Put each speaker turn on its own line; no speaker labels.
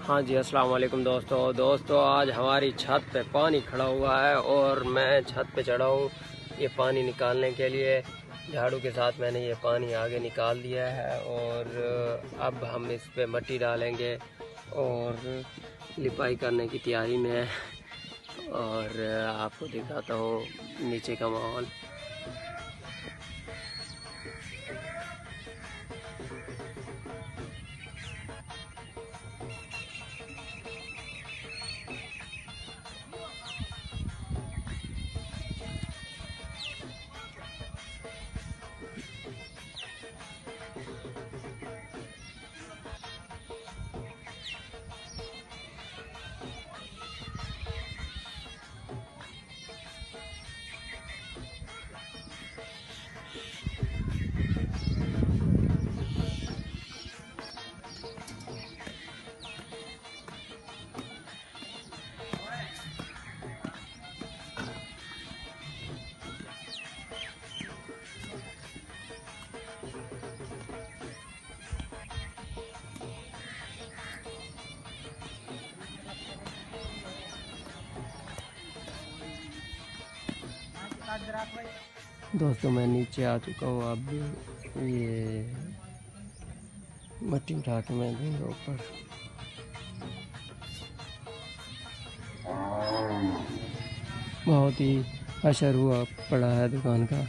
हाँ जी, अस्सलाम वालेकुम दोस्तों आज हमारी छत पे पानी खड़ा हुआ है और मैं छत पे चढ़ा हूँ ये पानी निकालने के लिए। झाड़ू के साथ मैंने ये पानी आगे निकाल दिया है और अब हम इस पे मिट्टी डालेंगे और लिपाई करने की तैयारी में है। और आपको दिखाता हूँ नीचे का माहौल। दोस्तों मैं नीचे आ चुका हूँ। अब ये मिट्टी उठा के मैं दूंगा ऊपर। बहुत ही असर हुआ पड़ा है दुकान का।